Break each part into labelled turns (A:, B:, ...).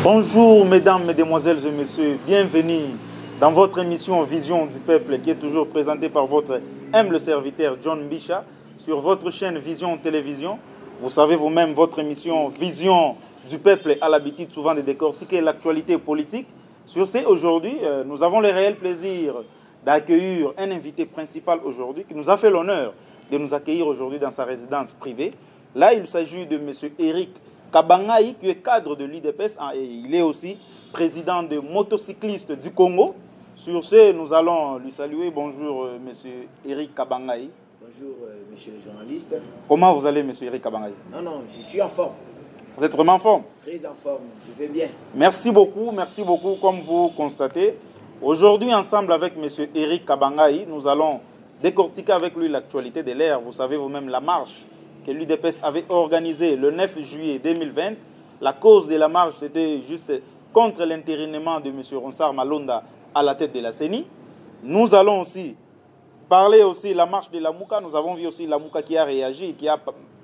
A: Bonjour mesdames, mesdemoiselles et messieurs, bienvenue dans votre émission Vision du Peuple qui est toujours présentée par votre humble serviteur John Bicha sur votre chaîne Vision Télévision. Vous savez vous-même, votre émission Vision du Peuple a l'habitude souvent de décortiquer l'actualité politique. Sur ce, aujourd'hui, nous avons le réel plaisir d'accueillir un invité principal aujourd'hui qui nous a fait l'honneur de nous accueillir aujourd'hui dans sa résidence privée. Là, il s'agit de M. Eric Kabangaï, qui est cadre de l'UDPS et il est aussi président de motocyclistes du Congo. Sur ce, nous allons lui saluer. Bonjour, M. Eric Kabangaï.
B: Bonjour, monsieur le journaliste.
A: Comment vous allez, M. Eric Kabangaï?
B: Non, je suis en forme.
A: Vous êtes vraiment en forme?
B: Très en forme, je vais bien.
A: Merci beaucoup, comme vous constatez. Aujourd'hui, ensemble avec M. Eric Kabangaï, nous allons décortiquer avec lui l'actualité de l'ère. Vous savez vous-même la marche que l'UDPS avait organisée le 9 juillet 2020. La cause de la marche, c'était juste contre l'intérinement de M. Ronsard Malonda à la tête de la CENI. Nous allons aussi parler aussi de la marche de la Mouka. Nous avons vu aussi la Mouka qui a réagi, qui a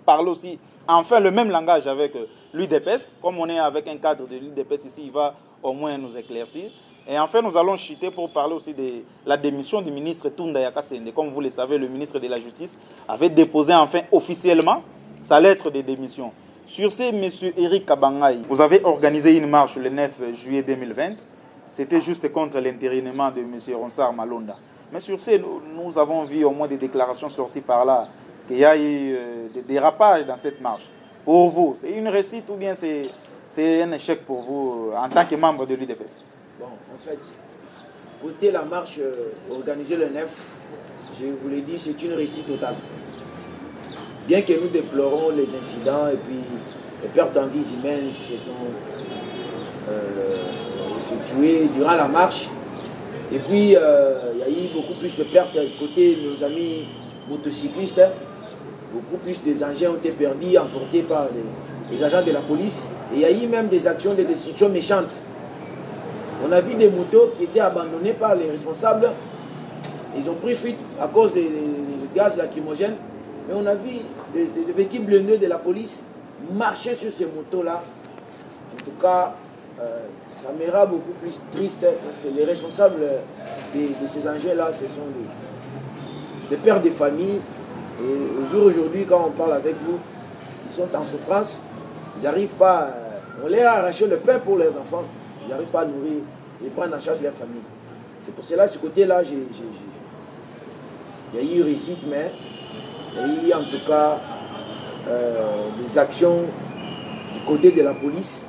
A: parlé aussi, enfin, le même langage avec l'UDPS. Comme on est avec un cadre de l'UDPS ici, il va au moins nous éclaircir. Et enfin, nous allons chuter pour parler aussi de la démission du ministre Tunda Yakasende. Comme vous le savez, le ministre de la Justice avait déposé enfin officiellement sa lettre de démission. Sur ce, M. Eric Kabangaï, vous avez organisé une marche le 9 juillet 2020. C'était juste contre l'intérinement de M. Ronsard Malonda. Mais sur ce, nous avons vu au moins des déclarations sorties par là, qu'il y a eu des dérapages dans cette marche. Pour vous, c'est une réussite ou bien c'est un échec pour vous en tant que membre de l'UDPS?
B: Bon, en fait, côté la marche organisée le 9, je vous l'ai dit, c'est une réussite totale. Bien que nous déplorons les incidents et puis les pertes en vies humaines qui se sont tuées durant la marche. Et puis, il y a eu beaucoup plus de pertes côté de nos amis motocyclistes. Beaucoup plus des engins ont été perdus, emportés par les agents de la police. Et il y a eu même des actions de destruction méchantes. On a vu des motos qui étaient abandonnées par les responsables. Ils ont pris fuite à cause des gaz lacrymogènes. Mais on a vu des véhicules bleus de la police marcher sur ces motos-là. En tout cas, ça me rend beaucoup plus triste parce que les responsables de ces engins-là, ce sont des pères de famille. Et au jour d'aujourd'hui, quand on parle avec vous, ils sont en souffrance. Ils n'arrivent pas. On leur a arraché le pain pour leurs enfants. Ils n'arrivent pas à nourrir et prendre en charge leur famille. C'est pour cela, ce côté-là, il y a eu réussite, mais il y a eu en tout cas des actions du côté de la police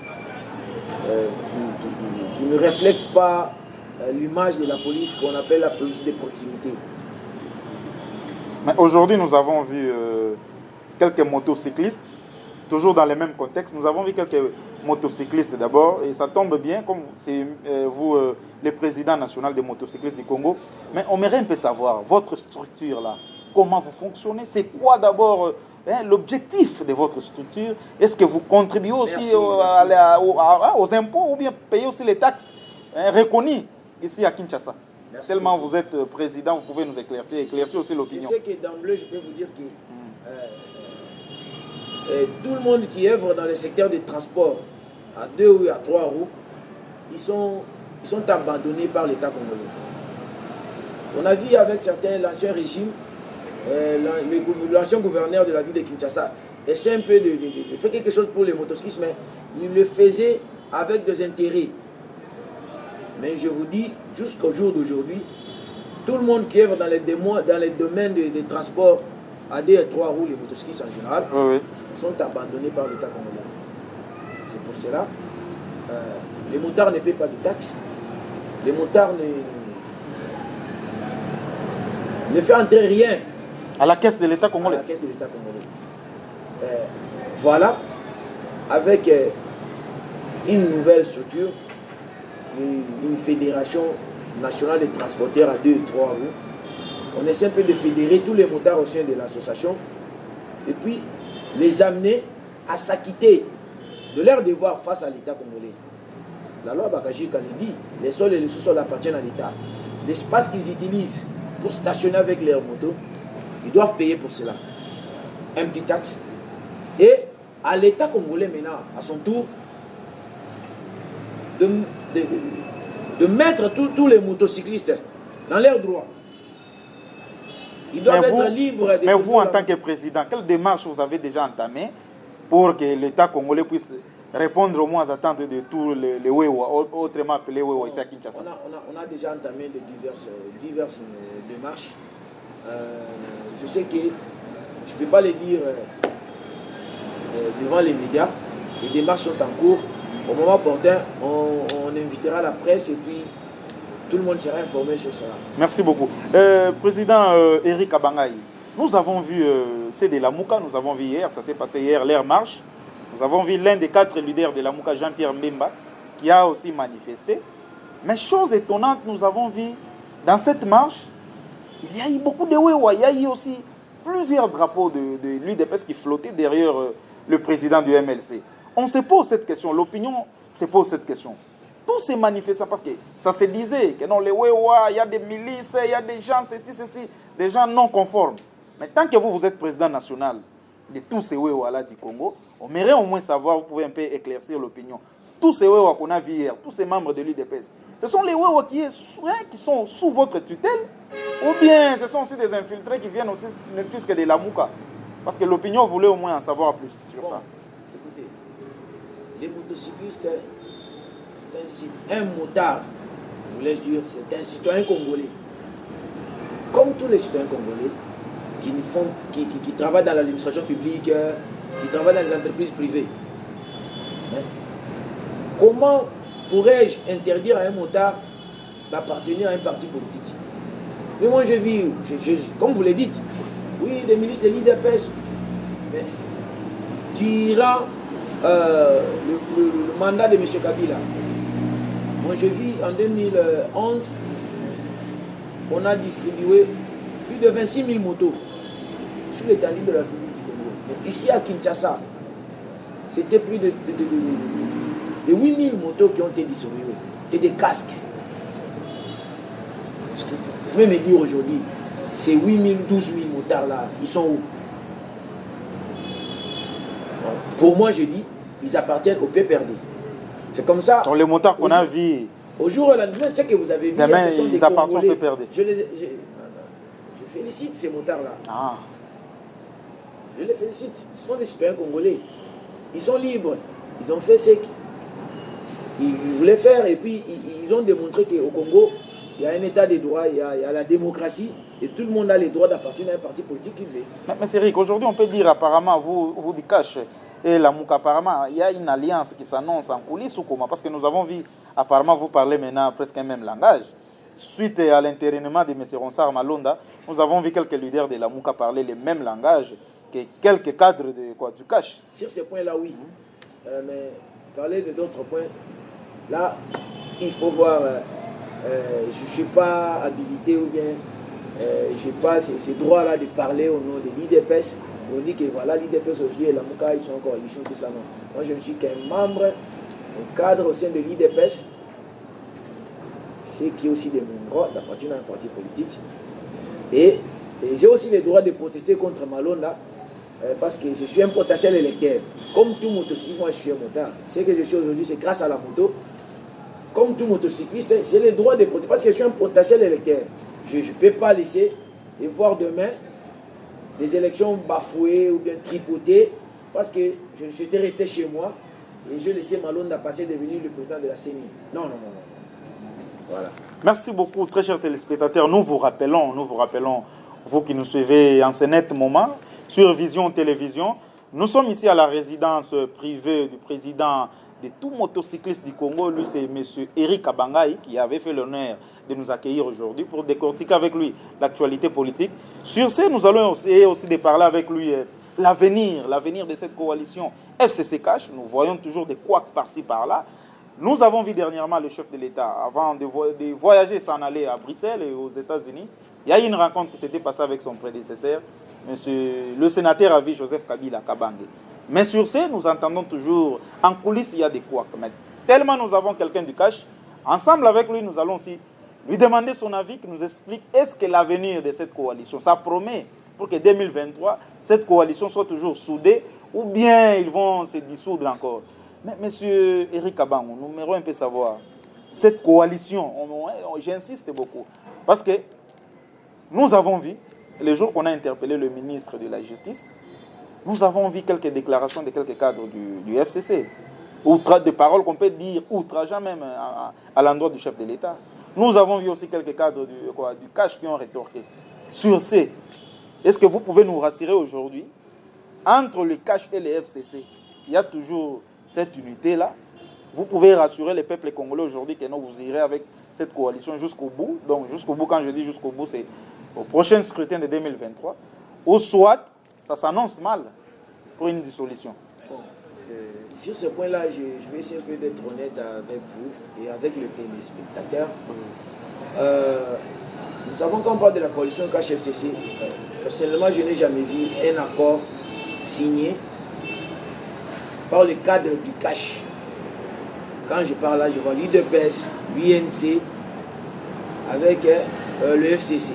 B: qui ne reflètent pas l'image de la police qu'on appelle la police de proximité.
A: Mais aujourd'hui, nous avons vu quelques motocyclistes, toujours dans le même contexte. Nous avons vu quelques motocyclistes d'abord, et ça tombe bien, comme c'est vous, le président national des motocyclistes du Congo. Mais on aimerait un peu savoir, votre structure là, comment vous fonctionnez? C'est quoi d'abord l'objectif de votre structure? Est-ce que vous contribuez aussi aux impôts ou bien payez aussi les taxes reconnues ici à Kinshasa? Merci. Tellement vous êtes président, vous pouvez nous éclaircir aussi l'opinion.
B: Je sais que d'emblée, je peux vous dire que tout le monde qui œuvre dans le secteur des transports à 2 ou à 3 roues, ils sont abandonnés par l'État congolais. On a vu avec certains, l'ancien régime, l'ancien gouverneur de la ville de Kinshasa essaie un peu de faire quelque chose pour les motocyclistes, mais il le faisait avec des intérêts. Mais je vous dis, jusqu'au jour d'aujourd'hui, tout le monde qui œuvre dans les domaines des transports à 2 et 3 roues, les motocyclistes en général, sont abandonnés par l'État congolais. C'est pour cela, les motards ne paient pas de taxes, les motards ne font entrer rien
A: à la caisse de l'État congolais.
B: Voilà, avec une nouvelle structure, une fédération nationale des transporteurs à 2 et 3 roues. On essaie un peu de fédérer tous les motards au sein de l'association et puis les amener à s'acquitter de leur devoir face à l'État congolais. La loi Bakaji dit, les sols et les sous-sols appartiennent à l'État. L'espace qu'ils utilisent pour stationner avec leurs motos, ils doivent payer pour cela un petit taxe. Et à l'État congolais maintenant, à son tour, de, de, de mettre tous les motocyclistes dans leurs droits. Ils doivent être libres.
A: Mais vous, en tant que président, quelle démarche vous avez déjà entamée pour que l'État congolais puisse répondre au moins aux attentes de tous les Wewa, autrement appelés Wewa ici à Kinshasa?
B: On a déjà entamé de diverses démarches. Je sais que je ne peux pas le dire devant les médias. Les démarches sont en cours. Au moment opportun, on invitera la presse et puis tout le monde sera informé sur cela.
A: Merci beaucoup. Président Éric Kabanga, nous avons vu c'est de la Mouka, nous avons vu hier, ça s'est passé hier, l'air marche. Nous avons vu l'un des 4 leaders de la Mouka, Jean-Pierre Mbemba, qui a aussi manifesté. Mais chose étonnante, nous avons vu dans cette marche, il y a eu beaucoup de Wewa, il y a eu aussi plusieurs drapeaux de l'UDPS qui flottaient derrière le président du MLC. On se pose cette question, l'opinion se pose cette question. Tous ces manifestants, parce que ça se disait que non, les Wewa, il y a des milices, il y a des gens, ceci, des gens non conformes. Mais tant que vous êtes président national de tous ces Wewa-là du Congo, on mairait au moins savoir, vous pouvez un peu éclaircir l'opinion. Tous ces Wewa qu'on a vus hier, tous ces membres de l'UDPS, ce sont les Wewa qui sont sous votre tutelle, ou bien ce sont aussi des infiltrés qui viennent aussi ne fût-ce que de la Mouka? Parce que l'opinion voulait au moins en savoir plus sur ça.
B: Écoutez, les motocyclistes, un motard, voulais-je dire, c'est un citoyen congolais. Comme tous les citoyens congolais qui travaillent dans l'administration publique, qui travaillent dans les entreprises privées. Comment pourrais-je interdire à un motard d'appartenir à un parti politique? Mais moi je vis, comme vous le dites, oui, des milices de l'IDPS, mais durant le mandat de M. Kabila, moi je vis en 2011, on a distribué plus de 26 000 motos sur l'étendue de la République du Congo. Mais ici à Kinshasa, c'était plus de 8 000 motos qui ont été distribuées et des casques. Parce que vous pouvez me dire aujourd'hui, ces 8 000, 12 000 motards là, ils sont où? Pour moi, je dis, ils appartiennent au PPRD. C'est comme ça.
A: Sur les motards qu'on a vus.
B: Au jour où la nouvelle, c'est que vous avez vu,
A: ils appartiennent au PPRD.
B: Je félicite ces motards-là.
A: Ah.
B: Je les félicite. Ce sont des citoyens congolais. Ils sont libres. Ils ont fait ce qu'ils voulaient faire. Et puis, ils ont démontré qu'au Congo, il y a un état de droit, il y a la démocratie. Et tout le monde a les droits d'appartenir à un parti politique qu'il veut.
A: Mais c'est Eric, aujourd'hui, on peut dire apparemment, vous du cash et la Mouka, apparemment, il y a une alliance qui s'annonce en coulisses ou comment? Parce que nous avons vu, apparemment, vous parlez maintenant presque un même langage. Suite à l'intérinement de M. Ronsard Malonda, nous avons vu quelques leaders de la Mouka parler le même langage que quelques cadres du cash.
B: Sur ces points-là, oui. Mais parler de d'autres points, là, il faut voir. Je ne suis pas habilité ou bien je n'ai pas ces droits-là de parler au nom de l'IDPS. On dit que voilà, l'IDPS aujourd'hui et la Mouka, ils sont en coalition, tout ça. Non. Moi, je ne suis qu'un membre, un cadre au sein de l'IDPS. C'est qui est aussi de mon droit d'appartenir à un parti politique. Et j'ai aussi le droit de protester contre Malonda parce que je suis un potentiel électeur. Comme tout motocycliste, moi je suis un motard. Ce que je suis aujourd'hui, c'est grâce à la moto. Comme tout motocycliste, j'ai le droit de protester parce que je suis un potentiel électeur. Je ne peux pas laisser et voir demain des élections bafouées ou bien tripotées parce que j'étais resté chez moi et je laissais Malonda passer devenir le président de la CENI. Non. Voilà.
A: Merci beaucoup, très chers téléspectateurs. Nous vous rappelons, vous qui nous suivez en ce net moment, sur Vision Télévision. Nous sommes ici à la résidence privée du président de tout motocycliste du Congo. Lui, c'est M. Éric Kabanga qui avait fait l'honneur de nous accueillir aujourd'hui pour décortiquer avec lui l'actualité politique. Sur ce, nous allons essayer aussi de parler avec lui l'avenir de cette coalition FCC Cash. Nous voyons toujours des couacs par-ci, par-là. Nous avons vu dernièrement le chef de l'État, avant de voyager, s'en aller à Bruxelles et aux États-Unis. Il y a eu une rencontre qui s'était passée avec son prédécesseur, le sénateur à vie Joseph Kabila Kabange. Mais sur ce, nous entendons toujours, en coulisses, il y a des couacs. Mais tellement nous avons quelqu'un du cash, ensemble avec lui, nous allons aussi lui demander son avis, qui nous explique est-ce que l'avenir de cette coalition, ça promet pour que 2023, cette coalition soit toujours soudée, ou bien ils vont se dissoudre encore. Mais monsieur Eric Kabangou, nous aimerions un peu savoir, cette coalition, j'insiste beaucoup, parce que nous avons vu, les jours qu'on a interpellé le ministre de la Justice, nous avons vu quelques déclarations de quelques cadres du FCC, de paroles qu'on peut dire outrageant même à l'endroit du chef de l'État. Nous avons vu aussi quelques cadres du cash qui ont rétorqué. Sur ces, est-ce que vous pouvez nous rassurer aujourd'hui, entre le cash et le FCC, il y a toujours cette unité-là? Vous pouvez rassurer les peuples congolais aujourd'hui que non, vous irez avec cette coalition jusqu'au bout. Donc jusqu'au bout, quand je dis jusqu'au bout, c'est au prochain scrutin de 2023. Ou soit, ça s'annonce mal pour une dissolution.
B: Bon, sur ce point-là, je vais essayer un peu d'être honnête avec vous et avec le téléspectateur. Nous savons qu'on parle de la coalition CACH-FCC. Personnellement, je n'ai jamais vu un accord signé par le cadre du CACH. Quand je parle là, je vois l'UDPS, l'UNC avec le FCC.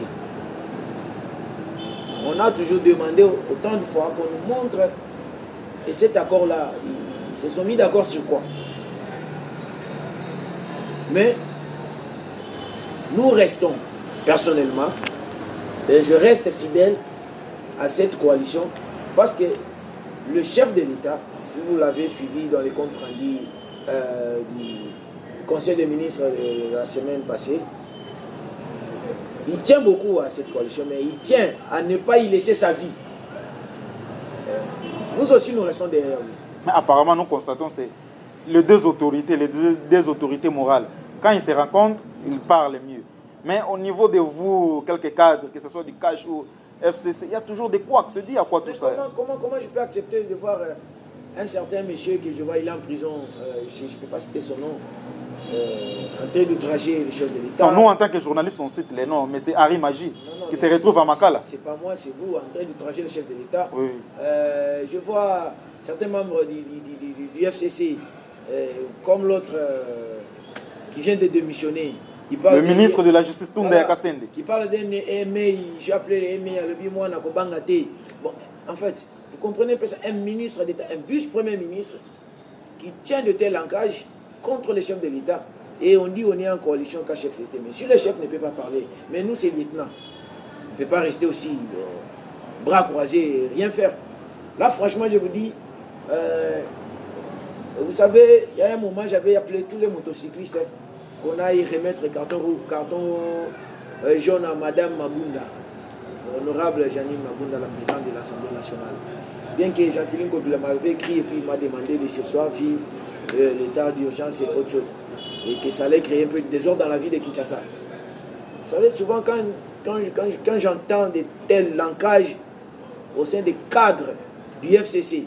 B: On a toujours demandé autant de fois qu'on nous montre, et cet accord-là, ils se sont mis d'accord sur quoi? Mais nous restons, personnellement, et je reste fidèle à cette coalition parce que le chef de l'État, si vous l'avez suivi dans les comptes rendus du Conseil des ministres de la semaine passée, il tient beaucoup à cette coalition, mais il tient à ne pas y laisser sa vie. Nous aussi, nous restons derrière lui.
A: Mais apparemment, nous constatons que c'est les deux autorités morales. Quand ils se rencontrent, ils parlent mieux. Mais au niveau de vous, quelques cadres, que ce soit du CACH ou FCC, il y a toujours des couacs. Se dit à quoi tout ça?
B: Comment je peux accepter de voir un certain monsieur que je vois, il est en prison, je ne peux pas citer son nom, en train d'outrager les choses de l'État.
A: Nous, en tant que journalistes, on cite les noms, mais c'est Harry Magie qui se retrouve à Makala.
B: C'est pas moi, c'est vous, en train d'outrager le chef de l'État.
A: Oui.
B: Je vois certains membres du FCC, comme l'autre qui vient de démissionner.
A: Le ministre de la Justice, Tounda Yakasende.
B: Qui parle d'un EMEI, j'ai appelé EMEI, le moi, Nakobangate. Bon, en fait, vous comprenez un ministre d'État, un vice-premier ministre qui tient de tels langages contre les chefs de l'État. Et on dit on est en coalition CACH-FCC. Mais si le chef ne peut pas parler, mais nous c'est lieutenant, on ne peut pas rester aussi bras croisés et rien faire. Là franchement je vous dis, vous savez, il y a un moment j'avais appelé tous les motocyclistes qu'on aille remettre carton jaune à Madame Mabunda, l'honorable Janine Mabunda, la présidente de l'Assemblée nationale. Bien que Jean-Philippe Kobila m'avait écrit et puis il m'a demandé de ce soir vivre l'état d'urgence et autre chose. Et que ça allait créer un peu de désordre dans la vie de Kinshasa. Vous savez, souvent quand j'entends de tels langages au sein des cadres du FCC,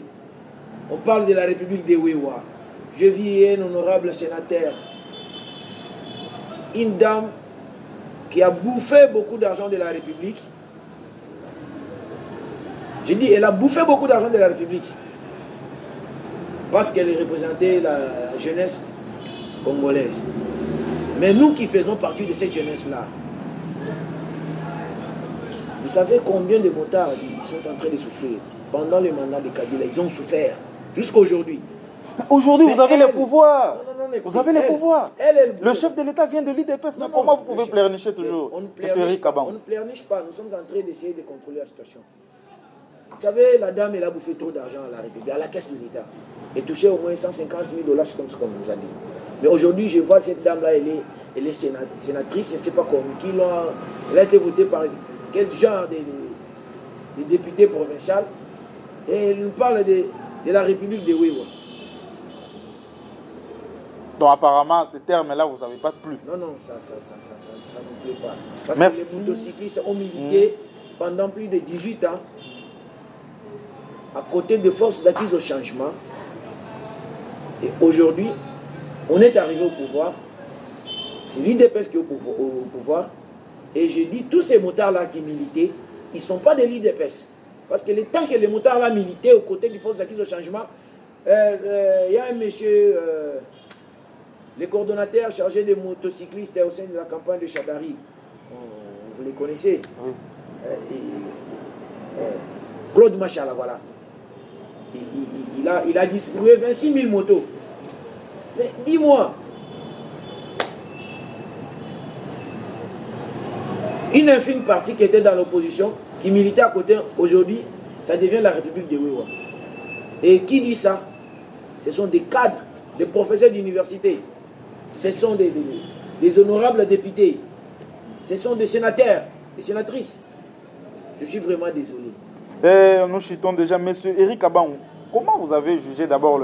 B: on parle de la République des Wewa. Je vis un honorable sénateur, une dame qui a bouffé beaucoup d'argent de la République. Je dis, elle a bouffé beaucoup d'argent de la République parce qu'elle représentait la jeunesse congolaise. Mais nous qui faisons partie de cette jeunesse-là, vous savez combien de motards ils sont en train de souffrir pendant le mandat de Kabila? Ils ont souffert jusqu'à aujourd'hui.
A: Aujourd'hui, vous avez les pouvoirs.
B: Non,
A: vous avez les pouvoirs. Le chef de l'État vient de l'IDPS. Mais comment vous pouvez pleurnicher toujours?
B: On ne pleurniche pas. Nous sommes en train d'essayer de contrôler la situation. Vous savez, la dame, elle a bouffé trop d'argent à la République, à la caisse de l'État. Elle touchait au moins 150 000 $, comme ce qu'on nous a dit. Mais aujourd'hui, je vois cette dame-là, elle est sénatrice, je ne sais pas comment, elle a été votée par quel genre de député provincial. Et elle nous parle de la République de Wewa.
A: Donc apparemment, ces termes-là, vous n'avez pas plu.
B: Non, ça ne me plaît pas. Parce
A: Merci.
B: que les motocyclistes ont milité pendant plus de 18 ans à côté de forces acquises au changement. Et aujourd'hui, on est arrivé au pouvoir. C'est l'IDPS qui est au pouvoir. Et je dis, tous ces motards-là qui militaient, ils ne sont pas de l'IDPS. Parce que le temps que les motards-là militaient aux côtés des forces acquises au changement, il y a un monsieur, le coordonnateur chargé des motocyclistes au sein de la campagne de Chadari. Vous les connaissez? Oui. Claude Machala, voilà. Il a distribué 26 000 motos Mais dis-moi, une infime partie qui était dans l'opposition, qui militait à côté, aujourd'hui, ça devient la République de Wewa. Et qui dit ça? Ce sont des cadres, des professeurs d'université. Ce sont des honorables députés. Ce sont des sénateurs, des sénatrices. Je suis vraiment désolé.
A: Nous chitons déjà. Monsieur Éric Kabahou, comment vous avez jugé d'abord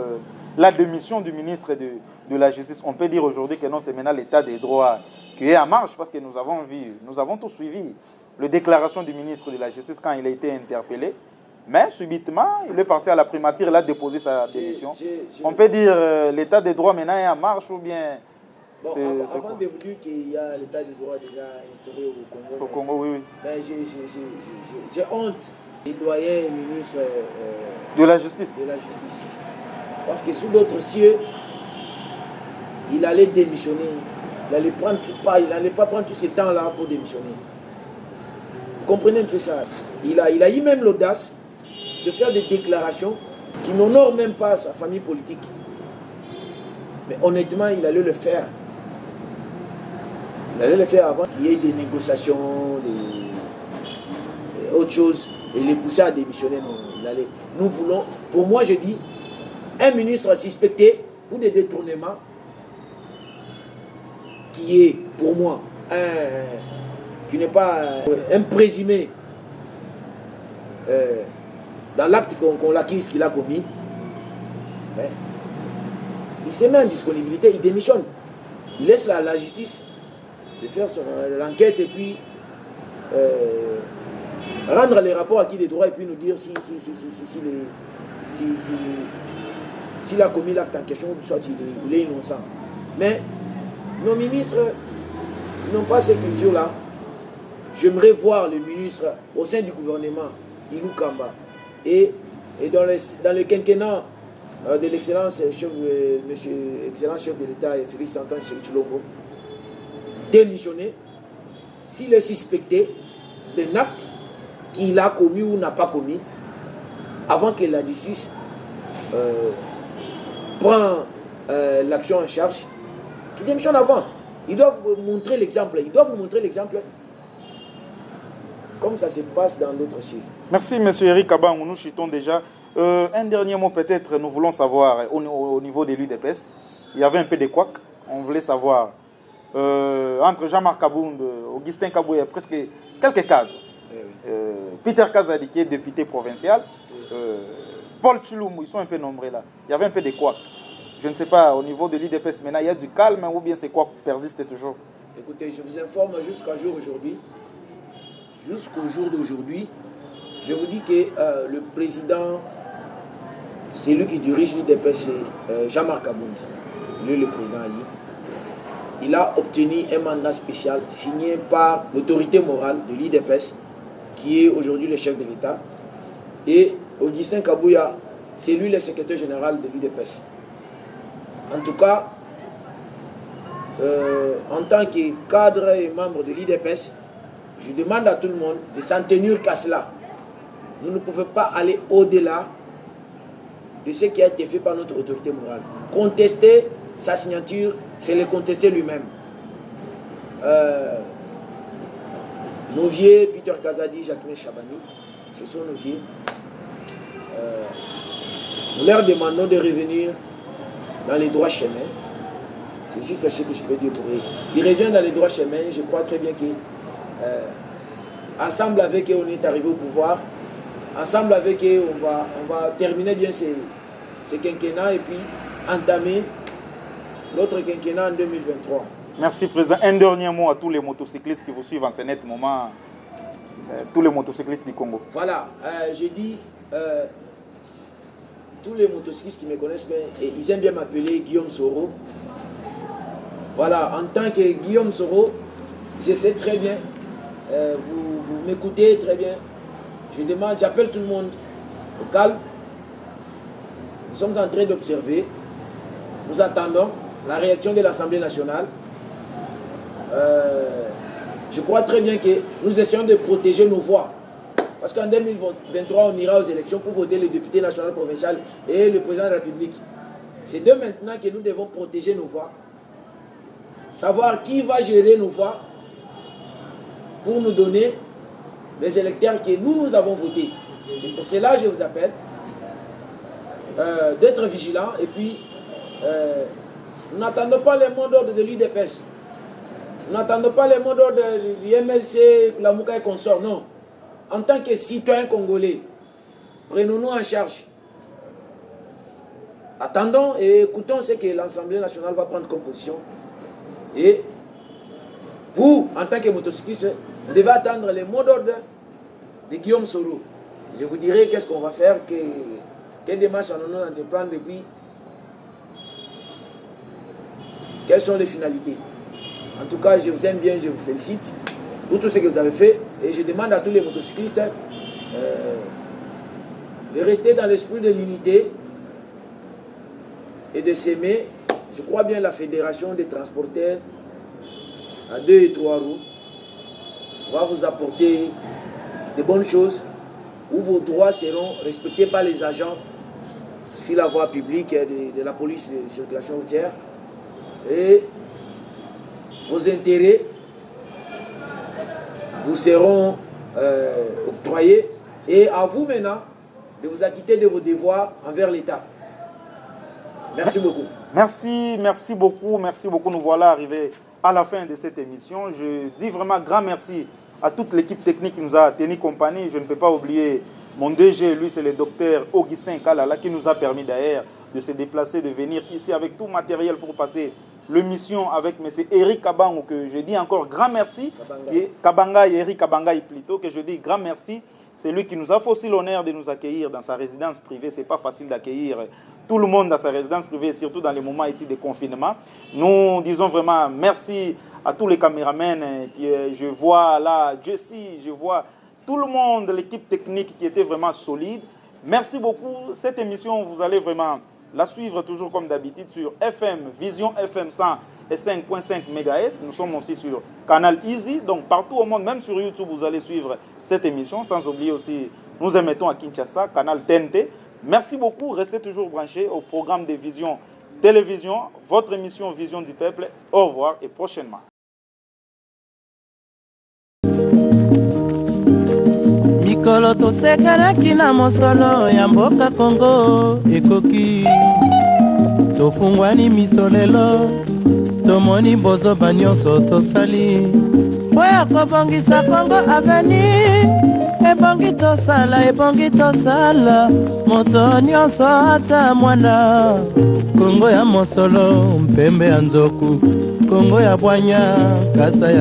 A: la démission du ministre de la Justice? On peut dire aujourd'hui que non, c'est maintenant l'état des droits qui est en marche, parce que nous avons tous suivi la déclaration du ministre de la Justice quand il a été interpellé. Mais subitement, il est parti à la primature, il a déposé sa démission. On peut dire l'état des droits maintenant est en marche ou bien...
B: Bon, avant de vous dire qu'il y a l'état des droits déjà instauré au Congo.
A: Au Congo, oui, oui.
B: Ben, j'ai honte des doyens et ministres
A: de la justice.
B: Parce que sous d'autres cieux, il allait démissionner. Il n'allait pas prendre tout ce temps-là pour démissionner. Vous comprenez un peu ça? Il a eu même l'audace de faire des déclarations qui n'honorent même pas sa famille politique. Mais honnêtement, il allait le faire. Il allait le faire avant qu'il y ait des négociations, autre chose, et les pousser à démissionner. Non, nous voulons, pour moi je dis, un ministre suspecté pour des détournements qui est, pour moi, qui n'est pas un présumé dans l'acte qu'on l'accuse qu'il a commis. Mais il se met en disponibilité, il démissionne. Il laisse la justice de faire l'enquête et puis rendre les rapports acquis des droits et puis nous dire s'il a commis l'acte en question, soit il est innocent. Mais nos ministres n'ont pas cette culture-là. J'aimerais voir le ministre au sein du gouvernement, Ilou Kamba, et dans le quinquennat de l'excellence monsieur excellent chef de l'État Félix Antoine Tshisekedi démissionner s'il est suspecté d'un acte qu'il a commis ou n'a pas commis avant que la justice prenne l'action en charge, qu'il démissionne avant. Ils doivent vous montrer l'exemple. Comme ça se passe dans d'autres cieux.
A: Merci, M. Éric Kabahou. Nous chutons déjà. Un dernier mot peut-être, nous voulons savoir, au niveau de l'UDPS, il y avait un peu de couac. On voulait savoir, entre Jean-Marc Kabound, Augustin Kabou, il y a presque quelques cadres. Peter Kazadi, qui est député provincial, Paul Chiloum, ils sont un peu nombreux là. Il y avait un peu de couac. Je ne sais pas, au niveau de l'UDPS maintenant, il y a du calme ou bien ces couacs persistent toujours?
B: Écoutez, je vous informe jusqu'au jour d'aujourd'hui, je vous dis que le président, c'est lui qui dirige l'UDPS, c'est Jean-Marc Kabound, lui le président Ali. Il a obtenu un mandat spécial signé par l'autorité morale de l'UDPS, qui est aujourd'hui le chef de l'État. Et Augustin Kabouya, c'est lui le secrétaire général de l'UDPS. En tout cas, en tant que cadre et membre de l'UDPS, je demande à tout le monde de s'en tenir qu'à cela. Nous ne pouvons pas aller au-delà de ce qui a été fait par notre autorité morale. Contester sa signature, c'est le contester lui-même. Nos vieux, Peter Kazadi, Jacqueline Chabani, ce sont nos vieux. Nous leur demandons de revenir dans les droits chemins. C'est juste ce que je peux dire pour eux. Ils reviennent dans les droits chemins. Je crois très bien que ensemble avec eux, on est arrivé au pouvoir. Ensemble avec eux, on va terminer bien ces quinquennats et puis entamer l'autre quinquennat en 2023.
A: Merci, Président. Un dernier mot à tous les motocyclistes qui vous suivent en ce net moment, tous les motocyclistes du Congo.
B: Voilà, je dis, tous les motocyclistes qui me connaissent bien, et ils aiment bien m'appeler Guillaume Soro. Voilà, en tant que Guillaume Soro, je sais très bien, vous m'écoutez très bien. Je demande, j'appelle tout le monde au calme. Nous sommes en train d'observer. Nous attendons la réaction de l'Assemblée nationale. Je crois très bien que nous essayons de protéger nos voix. Parce qu'en 2023, on ira aux élections pour voter le député national provincial et le président de la République. C'est de maintenant que nous devons protéger nos voix, savoir qui va gérer nos voix pour nous donner les électeurs que nous avons votés. C'est pour cela que je vous appelle d'être vigilants et puis nous n'attendons pas les mots d'ordre de l'UDPS. Nous n'attendons pas les mots d'ordre du MLC, la Mouka et consort, non. En tant que citoyens congolais, prenons-nous en charge. Attendons et écoutons ce que l'Assemblée nationale va prendre comme position. Et vous, en tant que motocycliste, vous devez attendre les mots d'ordre de Guillaume Soro. Je vous dirai qu'est-ce qu'on va faire, quelle démarche allons-nous entreprendre et puis quelles sont les finalités. En tout cas, je vous aime bien, je vous félicite pour tout ce que vous avez fait. Et je demande à tous les motocyclistes de rester dans l'esprit de l'unité et de s'aimer. Je crois bien la fédération des transporteurs à 2 et 3 roues va vous apporter de bonnes choses où vos droits seront respectés par les agents sur la voie publique de la police de circulation routière et vos intérêts vous seront octroyés et à vous maintenant de vous acquitter de vos devoirs envers l'État. Merci beaucoup.
A: Merci beaucoup. Nous voilà arrivés à la fin de cette émission. Je dis vraiment grand merci à toute l'équipe technique qui nous a tenu compagnie. Je ne peux pas oublier mon DG, lui c'est le docteur Augustin Kalala qui nous a permis d'ailleurs de se déplacer, de venir ici avec tout matériel pour passer l'émission avec M. Eric Kabango, que je dis encore grand merci. Eric Kabangaï plutôt, que je dis grand merci. C'est lui qui nous a fait aussi l'honneur de nous accueillir dans sa résidence privée. Ce n'est pas facile d'accueillir tout le monde dans sa résidence privée, surtout dans les moments ici de confinement. Nous disons vraiment merci à tous les caméramans. Je vois là, Jessie, je vois tout le monde, l'équipe technique qui était vraiment solide. Merci beaucoup. Cette émission, vous allez vraiment la suivre toujours comme d'habitude sur FM, Vision FM 105.5 MHz. Nous sommes aussi sur Canal Easy. Donc partout au monde, même sur YouTube, vous allez suivre cette émission. Sans oublier aussi, nous émettons à Kinshasa, Canal TNT. Merci beaucoup. Restez toujours branchés au programme de Vision Télévision, votre émission Vision du Peuple. Au revoir et prochainement.
C: Mikolo tosekanaki na mosolo ya mboka Kongo ekoki tofungwani misolelo tomoni bozoba nyonso tosali oya kobongisa Kongo aveni ebongi tosala moto nyonso ata mwana Kongo ya mosolo mpembe ya nzoku Kongo ya bwanya kasa ya